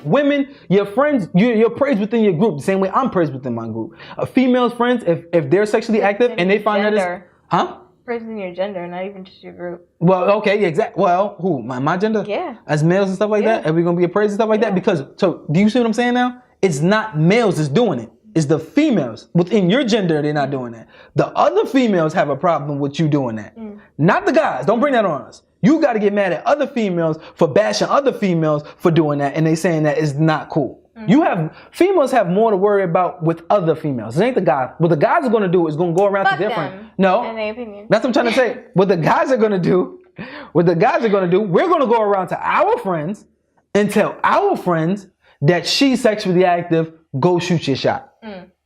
women, your friends, you're praised within your group the same way I'm praised within my group. Females friends, if they're sexually active and they find that it's praised in your gender, not even just your group. Well, okay, exactly. Well, who? My gender? Yeah. As males and stuff like that? Are we gonna be appraised and stuff like that? Because so do you see what I'm saying now? It's not males that's doing it. It's the females. Within your gender, they're not doing that. The other females have a problem with you doing that. Not the guys. Don't bring that on us. You got to get mad at other females for bashing other females for doing that, and they saying that is not cool. Females have more to worry about with other females. It ain't the guys. What the guys are going to do is going to go around to different. Them, no, in their opinion. That's what I'm trying to say. What the guys are going to do, we're going to go around to our friends and tell our friends that she's sexually active. Go shoot your shot.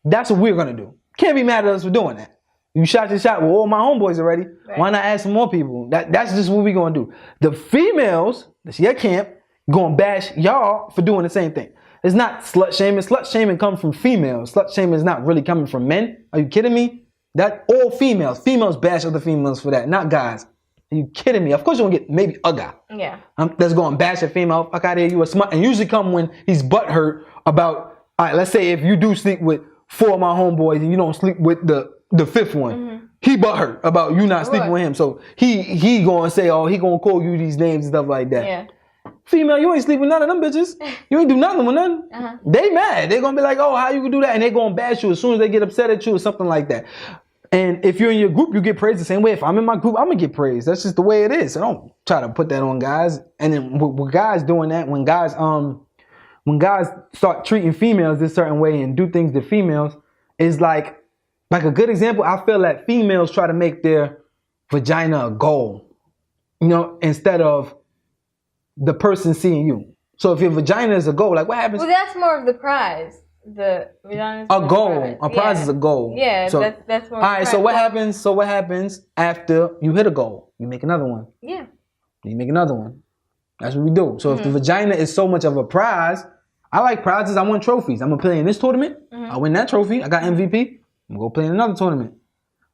That's what we're going to do. Can't be mad at us for doing that. You shot your shot with all my homeboys already. Right. Why not add some more people? That's just what we're going to do. The females, that's your camp, going to bash y'all for doing the same thing. It's not slut shaming. Slut shaming comes from females. Slut shaming is not really coming from men. Are you kidding me? That all females. Females bash other females for that, not guys. Are you kidding me? Of course you're going to get maybe a guy. Yeah. That's going to bash a female. Fuck out of here, you a smut. And usually come when he's butthurt about, all right, let's say if you do sleep with 4 of my homeboys and you don't sleep with the 5th one. He butthurt about you not sleeping with him. So he gonna say, oh, he gonna call you these names and stuff like that. Yeah. Female, you ain't sleep with none of them bitches. You ain't do nothing with none. They mad. They gonna be like, oh, how you can do that? And they gonna bash you as soon as they get upset at you or something like that. And if you're in your group, you get praised the same way. If I'm in my group, I'm gonna get praised. That's just the way it is. So don't try to put that on guys. And then with guys doing that, when guys start treating females this certain way and do things to females, is like a good example. I feel that females try to make their vagina a goal, instead of the person seeing you. So if your vagina is a goal, like what happens? Well, that's more of the prize. The vagina is a goal. A prize is a goal. Yeah, so, that's more. All right. So what happens? So what happens after you hit a goal? You make another one. Yeah. You make another one. That's what we do. So if the vagina is so much of a prize, I like prizes. I want trophies. I'm gonna play in this tournament. I win that trophy. I got MVP. I'm gonna go play in another tournament.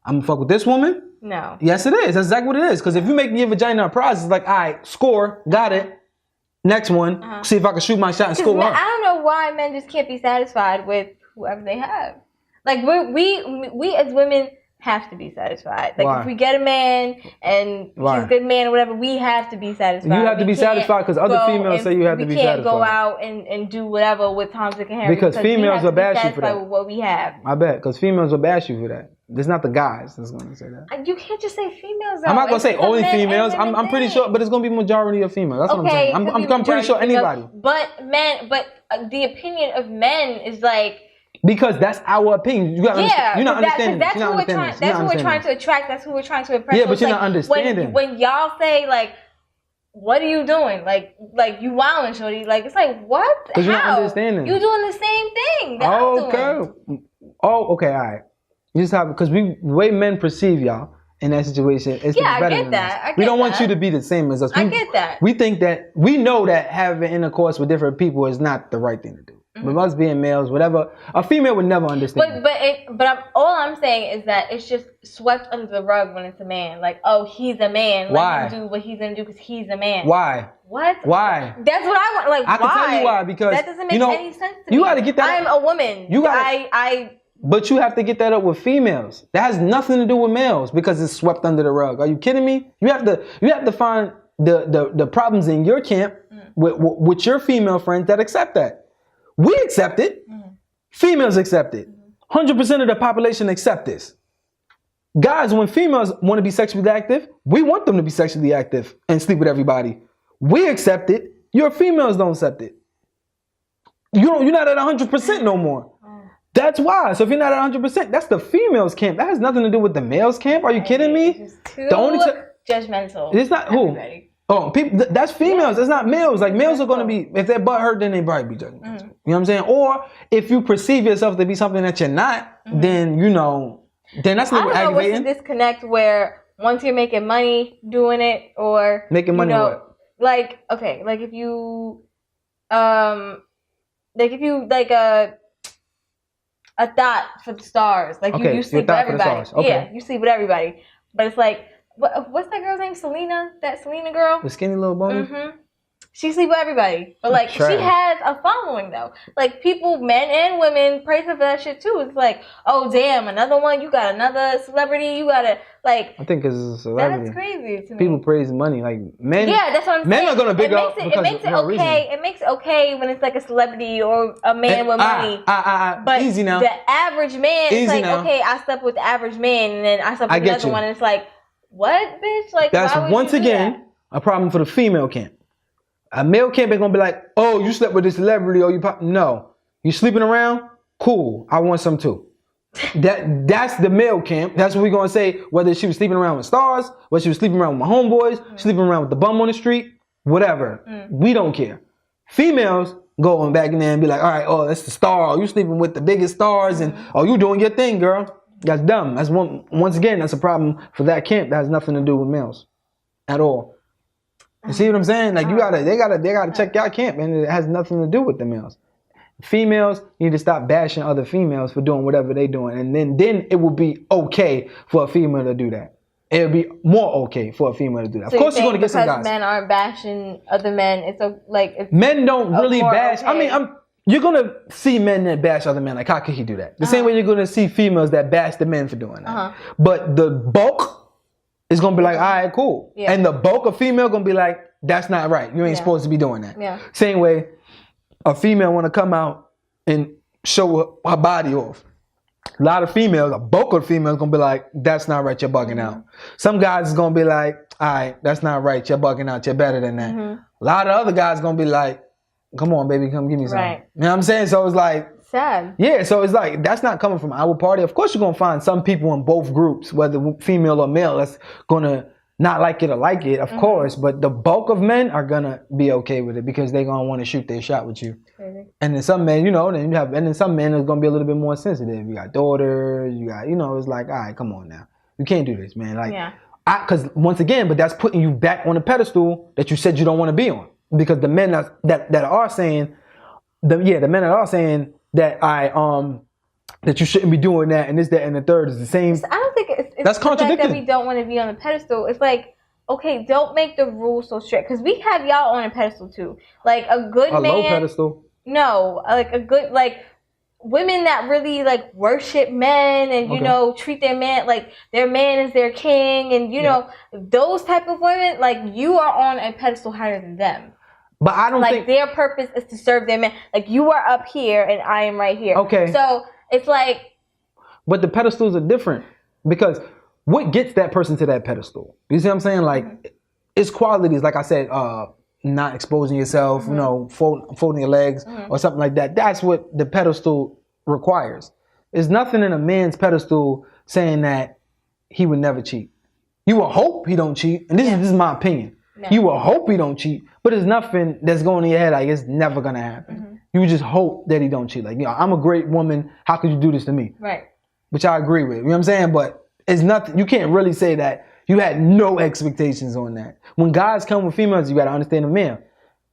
I'm gonna fuck with this woman. No. Yes, it is. That's exactly what it is. Because if you make your vagina a prize, it's like, all right, score, got it. Next one, see if I can shoot my shot and score. I don't know why men just can't be satisfied with whoever they have. Like we as women have to be satisfied. Like why? If we get a man and he's a good man or whatever, we have to be satisfied. You have to be satisfied because other females say you have to be satisfied. We can't go out and do whatever with Tom, Dick, and Harry because females will bash you for that. With what we have. I bet because females will bash you for that. It's not the guys that's going to say that. You can't just say females. I'm not going to say only females. I'm pretty sure, but it's going to be majority of females. That's what I'm saying. I'm pretty sure anybody. But the opinion of men is like. Because that's our opinion. You gotta understand. You're not understanding. That's who we're trying to attract. That's who we're trying to impress. Yeah, but you're not understanding. When y'all say like, "What are you doing?" Like you wilding, shorty. Like it's like what? Because you're not understanding. You doing the same thing that I'm doing. Oh, okay, all right. You just have because the way men perceive y'all in that situation is better than us. We don't want you to be the same as us. I get that. We think that we know that having intercourse with different people is not the right thing to do. With us being males, whatever, a female would never understand. All I'm saying is that it's just swept under the rug when it's a man. Like, oh, he's a man. Why? Let him do what he's gonna do because he's a man. Why? What? Why? That's what I want. Like, I can tell you why because that doesn't make any sense to me. You got to get that. I'm a woman. But you have to get that up with females. That has nothing to do with males because it's swept under the rug. Are you kidding me? You have to find the problems in your camp with your female friends that accept that. We accept it. Females accept it. 100% of the population accept this. Guys, when females want to be sexually active, we want them to be sexually active and sleep with everybody. We accept it. Your females don't accept it. You're not at 100% no more. That's why. So if you're not at 100%, that's the females camp. That has nothing to do with the males camp. Are you kidding me? The only judgmental. It's not who. Oh, people. That's females. It's not males. Like males are gonna be. If their butt hurt, then they probably be judgmental. You know what I'm saying? Or if you perceive yourself to be something that you're not, then then that's a little aggravating. I don't know what's the disconnect where once you're making money doing it, or making money what? Like if you a dot for the stars. Like you sleep with everybody. Okay. Yeah, you sleep with everybody. But it's like, what's that girl's name? Selena? That Selena girl? The skinny little bone? She sleep with everybody. But, like, Trash. she has a following, though. Like, people, men and women, praise her for that shit, too. It's like, oh, damn, another one. You got another celebrity. You got to, like... I think it's a celebrity. That's crazy to me. People praise money. Like, men... Yeah, that's what I'm saying. Men are going to big up it makes it okay. It makes it okay when it's, like, a celebrity or a man with money. But easy now. the average man, it's like, now. okay, I slept with the average man, and then I slept with another one, and it's like, what, bitch? Like, that's why would once you do again that? a problem for the female camp. A male camp ain't gonna be like, oh, you slept with this celebrity, or no, you sleeping around, cool, I want some too. That's the male camp. That's what we're gonna say. Whether she was sleeping around with stars, whether she was sleeping around with my homeboys, sleeping around with the bum on the street, whatever, we don't care. Females go on back in there and be like, all right, oh, that's the star. You sleeping with the biggest stars, and oh, you doing your thing, girl. That's dumb. That's once again, that's a problem for that camp. That has nothing to do with males at all. You see what I'm saying? Like, they gotta check your camp, and it has nothing to do with the males. Females need to stop bashing other females for doing whatever they doing, and then it will be okay for a female to do that. It would be more okay for a female to do that. So of course, you're gonna get some guys. Because men aren't bashing other men, it's men don't really bash. Okay. I mean, you're gonna see men that bash other men. Like, how could he do that? The same way you're gonna see females that bash the men for doing that. But the bulk is gonna be like, all right, cool. Yeah. And the bulk of female gonna be like, that's not right. You ain't supposed to be doing that. Yeah. Same way, a female wanna come out and show her body off. A lot of females, a bulk of females gonna be like, that's not right, you're bugging out. Some guys is gonna be like, all right, that's not right, you're bugging out, you're better than that. A lot of other guys gonna be like, come on, baby, come give me some. Right. You know what I'm saying? So it's like, sad. Yeah, so it's like, that's not coming from our party. Of course, you're going to find some people in both groups, whether female or male, that's going to not like it or like it, of course. But the bulk of men are going to be okay with it because they're going to want to shoot their shot with you. And then some men, and then some men are going to be a little bit more sensitive. You got daughters, it's like, all right, come on now. You can't do this, man. Like, because once again, but that's putting you back on the pedestal that you said you don't want to be on. Because the men that are saying, the men that are saying that that you shouldn't be doing that and this, that, and the third is the same. I don't think it's that's contradicting. That we don't want to be on the pedestal. It's like, okay, don't make the rules so strict because we have y'all on a pedestal too. Like a good man. A low pedestal. No, like a good women that really like worship men and treat their man like their man is their king and know those type of women, like you are on a pedestal higher than them. But I don't think their purpose is to serve their man. Like you are up here and I am right here. Okay. So it's like, but the pedestals are different because what gets that person to that pedestal? You see what I'm saying? Like it's qualities. Like I said, not exposing yourself, folding your legs or something like that. That's what the pedestal requires. There's nothing in a man's pedestal saying that he would never cheat. You will hope he don't cheat, and this is my opinion. No. You will hope he don't cheat, but there's nothing that's going in your head like it's never gonna happen. You just hope that he don't cheat. Like, I'm a great woman. How could you do this to me? Right. Which I agree with. You know what I'm saying? But it's nothing. You can't really say that you had no expectations on that. When guys come with females, you gotta understand the man.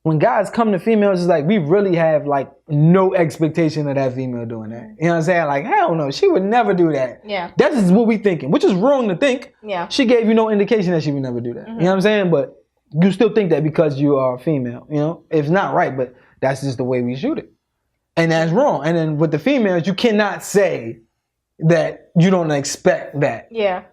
When guys come to females, it's like we really have like no expectation of that female doing that. You know what I'm saying? Like, hell no, she would never do that. Yeah. That's just what we thinking, which is wrong to think. Yeah. She gave you no indication that she would never do that. You know what I'm saying? But you still think that because you are a female, it's not right, but that's just the way we shoot it. And that's wrong. And then with the females, you cannot say that you don't expect that. Yeah.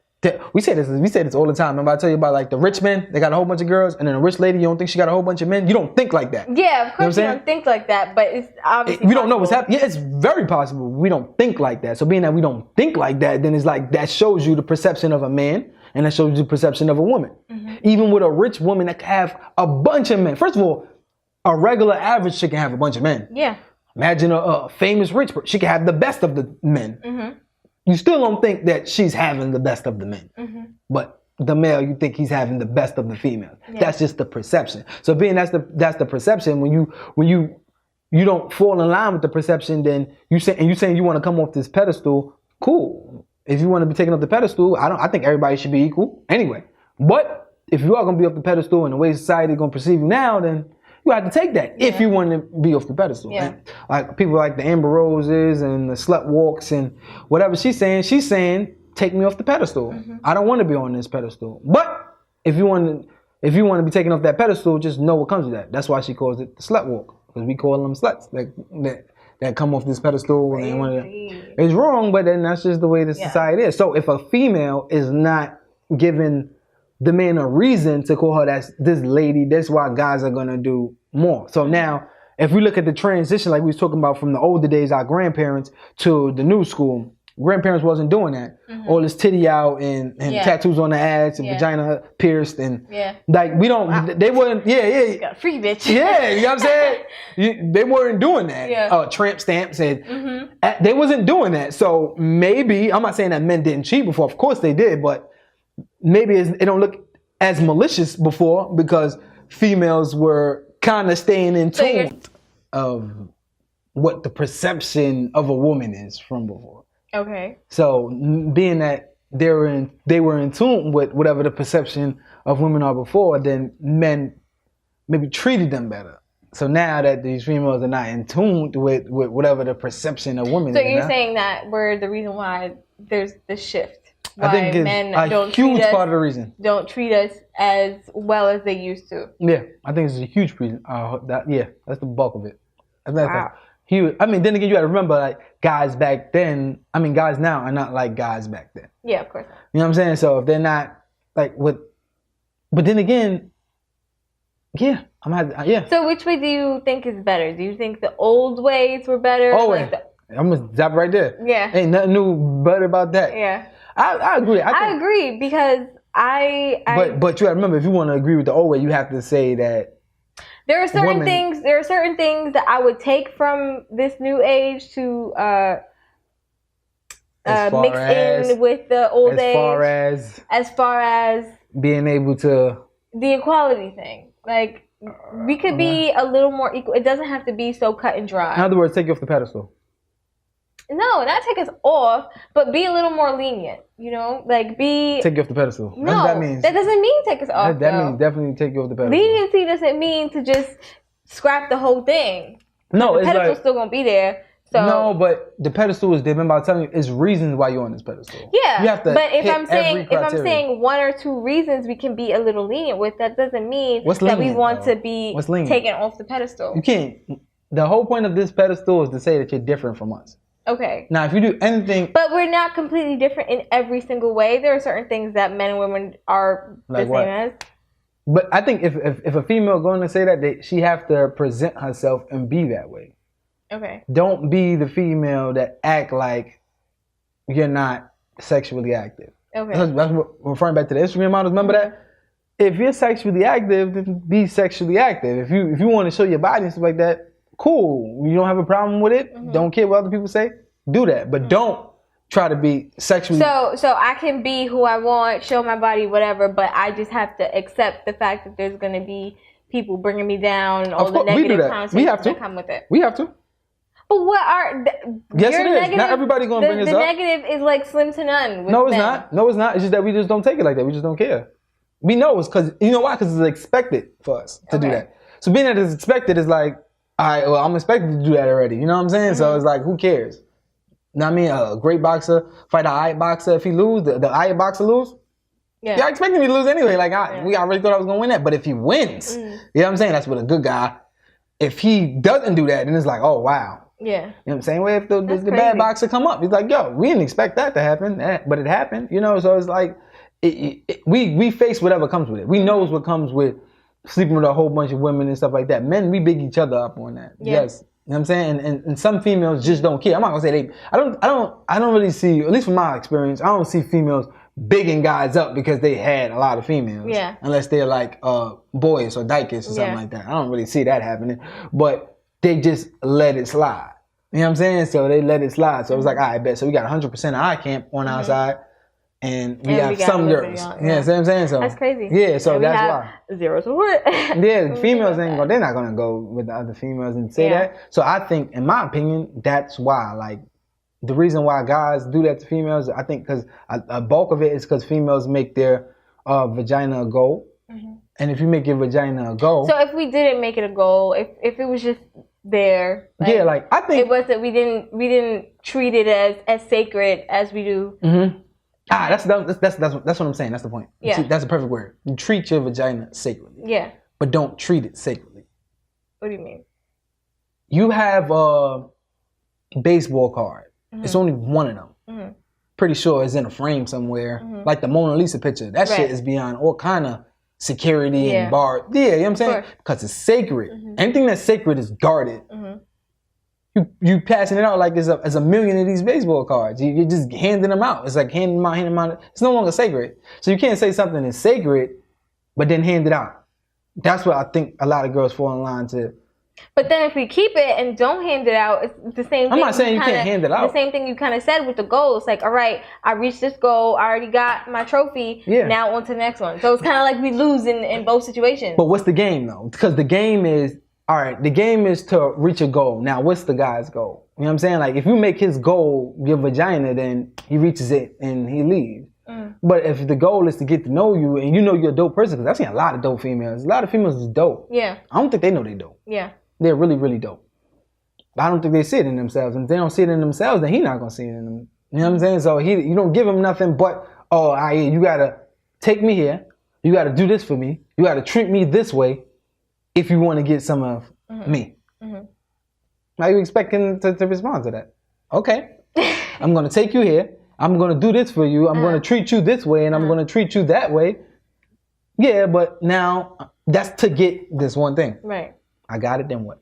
We say this all the time. Remember I tell you about like the rich men, they got a whole bunch of girls, and then a rich lady, you don't think she got a whole bunch of men? You don't think like that. Yeah, of course you don't think like that, but it's obviously we don't know what's happening. Yeah, it's very possible. We don't think like that. So being that we don't think like that, then it's like that shows you the perception of a man, and that shows you the perception of a woman. Even with a rich woman that can have a bunch of men. First of all, a regular average chick can have a bunch of men. Yeah. Imagine a famous rich person. She can have the best of the men. You still don't think that she's having the best of the men. But the male, you think he's having the best of the females. Yeah. That's just the perception. So being that's the perception, when you don't fall in line with the perception, then you saying you want to come off this pedestal, cool. If you want to be taken off the pedestal, I think everybody should be equal anyway. But if you are going to be off the pedestal and the way society is going to perceive you now, then you have to take that if you want to be off the pedestal. Yeah. Like people like the Amber Roses and the Slut Walks and whatever she's saying, take me off the pedestal. I don't want to be on this pedestal. But if you want to if you want to be taken off that pedestal, just know what comes with that. That's why she calls it the slut walk, because we call them sluts that come off this pedestal. And it's wrong, but then that's just the way the society is. So if a female is not giving the man a reason to call her this lady, that's why guys are gonna do more. So now, if we look at the transition, like we was talking about from the older days, our grandparents, to the new school, grandparents wasn't doing that. All this titty out and tattoos on the ass and vagina pierced and like we don't. They weren't. Got free bitch. Yeah, you know what I'm saying. They weren't doing that. Tramp stamps and they wasn't doing that. So maybe I'm not saying that men didn't cheat before. Of course they did, but maybe it don't look as malicious before because females were kind of staying in tune of what the perception of a woman is from before. Okay. So being that they were in tune with whatever the perception of women are before, then men maybe treated them better. So now that these females are not in tune with whatever the perception of women is. So you're saying that we're the reason why there's the shift. Why I think it's men a huge part of the reason. Don't treat us as well as they used to. Yeah, I think it's a huge reason. That's the bulk of it. Wow. Huge. I mean, then again, you got to remember, like, guys back then, I mean, guys now are not like guys back then. Yeah, of course. You know what I'm saying? So if they're not, like, but then again, yeah. So which way do you think is better? Do you think the old ways were better? I'm going to stop right there. Yeah. Ain't nothing new better about that. Yeah. I agree. I agree because But you got to remember, if you want to agree with the old way, you have to say that there are certain things that I would take from this new age to mix in with the old age. As far as being able to the equality thing. Like, we could be a little more equal. It doesn't have to be so cut and dry. In other words, take you off the pedestal. No, not take us off, but be a little more lenient. You know, like take you off the pedestal. No, that's what that means. That doesn't mean take us off. That means definitely take you off the pedestal. Leniency doesn't mean to just scrap the whole thing. No, the pedestal's still gonna be there. So no, but the pedestal is different. By telling you, it's reasons why you're on this pedestal. Yeah, you have to. But if I'm saying one or two reasons we can be a little lenient with, that doesn't mean that we want to be taken off the pedestal. You can't. The whole point of this pedestal is to say that you're different from us. Okay. Now, if you do anything, but we're not completely different in every single way. There are certain things that men and women are the same as. But I think if a female going to say that, she have to present herself and be that way. Okay. Don't be the female that act like you're not sexually active. Okay. That's what, referring back to the Instagram models. Remember that? If you're sexually active, then be sexually active. If you want to show your body and stuff like that, cool. You don't have a problem with it. Don't care what other people say. Do that, but don't try to be sexually. So I can be who I want, show my body, whatever. But I just have to accept the fact that there's going to be people bringing me down, all the negative connotations that come with it. We have to. But what are yes, it is. Negative, not everybody gonna bring us up. The negative is like slim to none. No, it's not. No, it's not. It's just that we just don't take it like that. We just don't care. We know it's because you know why? Because it's expected for us to do that. So being that it's expected is like, all right, well, I'm expected to do that already. You know what I'm saying? So it's like, who cares? You know what I mean? A great boxer fight an Ayat boxer. If he lose, the Ayat boxer lose. Yeah, y'all expecting me to lose anyway. Like we already thought I was gonna win that. But if he wins, you know what I'm saying? That's what a good guy. If he doesn't do that, then it's like, oh wow. Yeah. You know what I'm saying? Well, if the bad boxer come up, he's like, yo, we didn't expect that to happen, but it happened. You know, so it's like we face whatever comes with it. We knows what comes with sleeping with a whole bunch of women and stuff like that. Men, we big each other up on that. Yeah. Yes. You know what I'm saying? And some females just don't care. I'm not gonna say I don't really see, at least from my experience, I don't see females bigging guys up because they had a lot of females. Yeah. Unless they're like boys or dykes or something like that. I don't really see that happening. But they just let it slide. You know what I'm saying? So they let it slide. So it was like, all right, bet. So we got 100% of our camp on our side. And we got some girls. Yeah, you know what I'm saying? So that's crazy. Yeah, so that's why. Zero support. Yeah, females they're not gonna go with the other females and say that. So I think, in my opinion, that's why. Like, the reason why guys do that to females, I think, because a bulk of it is because females make their vagina a goal. And if you make your vagina a goal, so if we didn't make it a goal, if it was just there, like I think it was that we didn't treat it as sacred as we do. That's what I'm saying. That's the point. Yeah. That's the perfect word. You treat your vagina sacredly. Yeah. But don't treat it sacredly. What do you mean? You have a baseball card. Mm-hmm. It's only one of them. Mm-hmm. Pretty sure it's in a frame somewhere. Mm-hmm. Like the Mona Lisa picture. That shit is beyond all kind of security and bar. Yeah, you know what I'm saying? Because it's sacred. Mm-hmm. Anything that's sacred is guarded. Mm-hmm. You passing it out like there's a million of these baseball cards. You're just handing them out. It's like handing them out. It's no longer sacred. So you can't say something is sacred, but then hand it out. That's what I think a lot of girls fall in line to. But then if we keep it and don't hand it out, it's the same thing. I'm not saying you can't hand it out. The same thing you kind of said with the goal. It's like, all right, I reached this goal. I already got my trophy. Yeah. Now on to the next one. So it's kind of like we lose in both situations. But what's the game, though? Because the game is, all right, the game is to reach a goal. Now, what's the guy's goal? You know what I'm saying? Like, if you make his goal your vagina, then he reaches it and he leaves. Mm. But if the goal is to get to know you and you know you're a dope person, because I've seen a lot of dope females. A lot of females is dope. Yeah. I don't think they know they dope. Yeah. They're really, really dope. But I don't think they see it in themselves. And if they don't see it in themselves, then he's not going to see it in them. You know what I'm saying? So you don't give him nothing but, you got to take me here. You got to do this for me. You got to treat me this way if you want to get some of me. Mm-hmm. How are you expecting to respond to that? Okay. I'm going to take you here. I'm going to do this for you. I'm going to treat you this way and I'm going to treat you that way. Yeah, but now that's to get this one thing. Right. I got it, then what?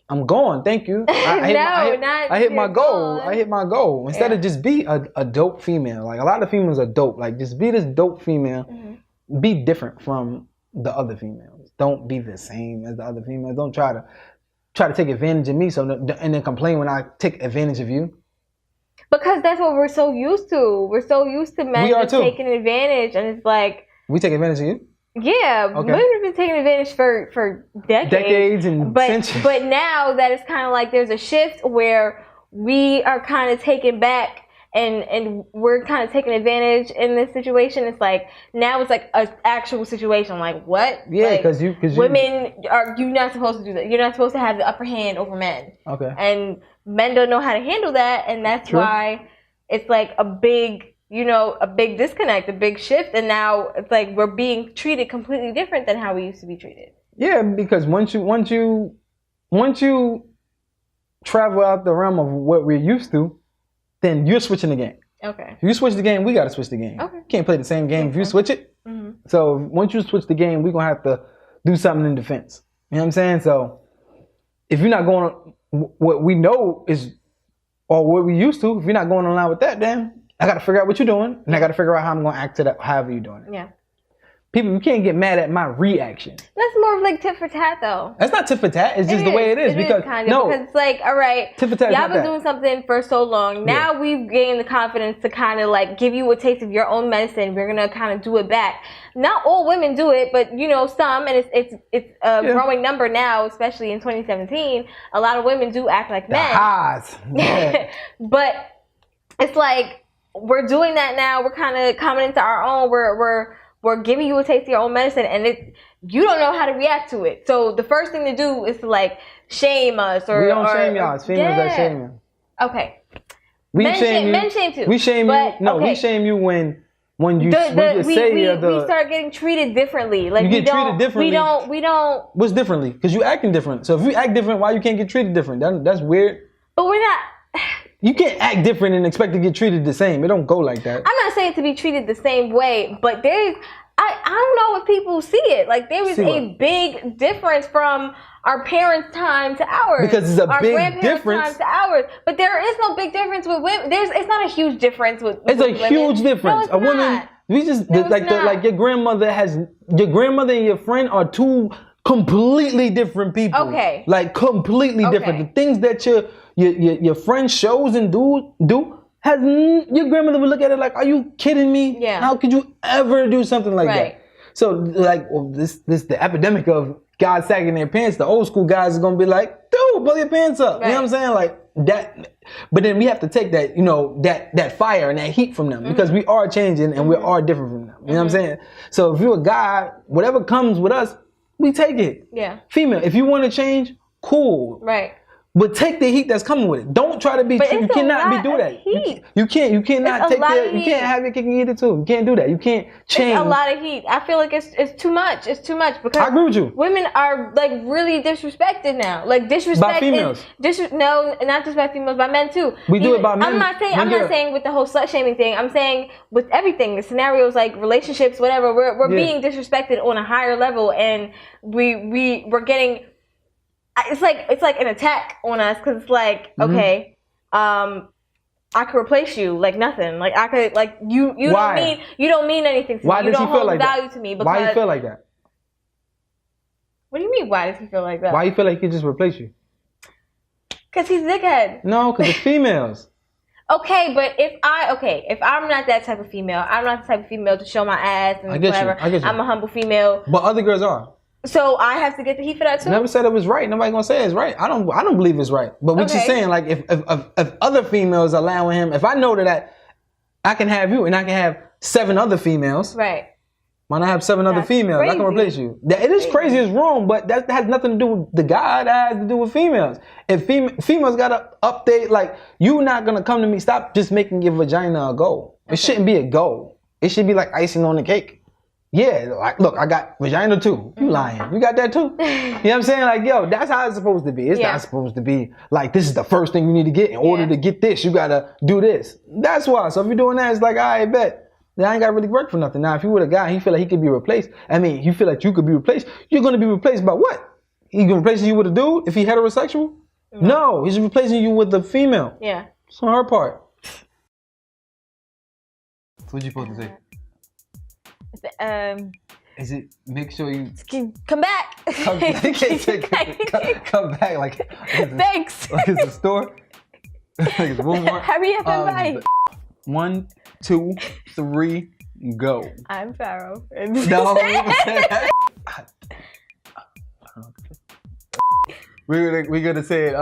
I'm going, thank you. I hit my goal. I hit my goal. Instead of just be a dope female. Like, a lot of females are dope. Like, just be this dope female. Mm-hmm. Be different from the other females. Don't be the same as the other females. Don't try to take advantage of me and then complain when I take advantage of you. Because that's what we're so used to. We're so used to men just taking advantage, and it's like... We take advantage of you? Yeah, okay. Women have been taking advantage for decades and centuries. But now that it's kind of like there's a shift where we are kind of taken back and we're kind of taking advantage in this situation. It's like now it's like an actual situation. Like what? Yeah, because women you're not supposed to do that. You're not supposed to have the upper hand over men. Okay. And men don't know how to handle that, and that's why it's like a big disconnect, a big shift, and now it's like we're being treated completely different than how we used to be treated. Yeah, because once you travel out the realm of what we're used to, then you're switching the game. Okay. If you switch the game, we gotta switch the game. Okay. You can't play the same game if you switch it. Mm-hmm. So once you switch the game, we're gonna have to do something in defense. You know what I'm saying? So if you're not going what we know is or what we used to, if you're not going along with that, then I got to figure out what you're doing, and I got to figure out how I'm going to act to that, however you're doing it. Yeah. People, you can't get mad at my reaction. That's more of like tit for tat, though. That's not tit for tat. It's just the way it is. Because it's like, all right, tit for tat. Y'all been doing something for so long. Now we've gained the confidence to kind of like give you a taste of your own medicine. We're gonna kind of do it back. Not all women do it, but some, and it's a growing number now, especially in 2017. A lot of women do act like men. Yeah. But it's like, we're doing that now. We're kind of coming into our own. We're giving you a taste of your own medicine, and you don't know how to react to it. So the first thing to do is to like shame us, or we don't shame y'all. It's females that shame you. Okay. Men shame too. We shame you. No, we shame you when you we start getting treated differently. Like you get treated differently. We don't. What's differently? Because you acting different. So if you act different, why you can't get treated different? That's weird. But we're not. You can't act different and expect to get treated the same. It don't go like that. I'm not saying to be treated the same way, but I don't know if people see it. Like there is a big difference from our parents' time to ours. Because it's a big difference. Time to ours. But there is no big difference with women. It's not a huge difference with It's a huge difference. No, it's woman, not. We just like your grandmother and your friend are two completely different people. Okay. Like completely different. The things that your friend shows and do your grandmother would look at it like, are you kidding me? Yeah. How could you ever do something like that? So like, this the epidemic of guys sagging their pants. The old school guys are gonna be like, dude, pull your pants up. Right. You know what I'm saying? Like that. But then we have to take that, that fire and that heat from them because we are changing and we are different from them. You know what I'm saying? So if you're a guy, whatever comes with us, we take it. Yeah. Female, if you want to change, cool. Right. But take the heat that's coming with it. Don't try to be. You cannot do that. You cannot take that. You can't have your cake and eat it too. You can't do that. You can't change. It's a lot of heat. I feel like it's too much. It's too much because I agree with you. Women are like really disrespected now. Like disrespect by females. No, not just by females, by men too. We do it by men. I'm not saying with the whole slut shaming thing. I'm saying with everything, the scenarios like relationships, whatever. We're being disrespected on a higher level, and we're getting. It's like an attack on us because it's like okay, I could replace you like nothing. Like I could like you don't mean anything to me. You don't hold value to me. Why do you feel like that? What do you mean? Why does he feel like that? Why you feel like he could just replace you? Because he's a dickhead. No, because it's females. Okay, but if I'm not that type of female, I'm not the type of female to show my ass and whatever. I get you. I'm a humble female. But other girls are. So I have to get the heat for that too. Never said it was right. Nobody gonna say it's right. I don't believe it's right. But what you're saying, like if other females allowing him, if I know that I can have you and I can have 7 other females, right? Why not have 7 other females? Crazy. I can replace you. It is crazy. It's wrong, but that has nothing to do with the guy. That has to do with females. If females gotta update, like you're not gonna come to me. Stop just making your vagina a goal. It shouldn't be a goal. It should be like icing on the cake. Yeah, like, look, I got vagina too. You lying. You got that too? You know what I'm saying? Like, yo, that's how it's supposed to be. It's not supposed to be like, this is the first thing you need to get. In order to get this, you got to do this. That's why. So if you're doing that, it's like, I bet. Then I ain't got to really work for nothing. Now, if you were a guy, he feel like he could be replaced. I mean, you feel like you could be replaced. You're going to be replaced by what? He going to replace you with a dude if he heterosexual? No, he's replacing you with a female. Yeah. It's on her part. So what you supposed to say? Is it make sure you come back? Come back like thanks. Like it's a store. Like it's Walmart. Hurry up and buy. 1, 2, 3, go. I'm Pharaoh. No, we're gonna say it.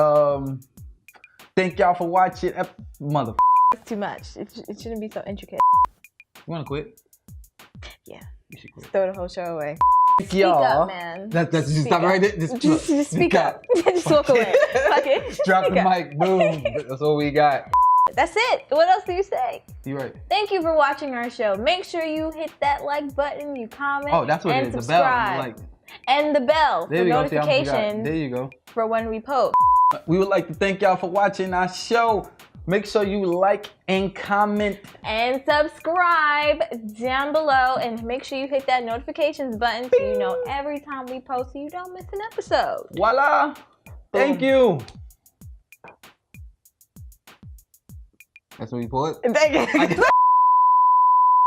Thank y'all for watching. Mother. It's too much. It shouldn't be so intricate. You wanna quit? Yeah. You should quit. Throw the whole show away. Speak up, man. That's just stop right there. Just speak up. Just walk away. Fuck it. Drop the mic. Boom. That's all we got. That's it. What else do you say? You're right. Thank you for watching our show. Make sure you hit that like button, you comment, oh, that's what and it is. subscribe. The bell. Like, and the bell for notifications. There you go. For when we post. We would like to thank y'all for watching our show. Make sure you like and comment. And subscribe down below. And make sure you hit that notifications button so you know every time we post so you don't miss an episode. Voila. Thank you. That's what we put. Thank you.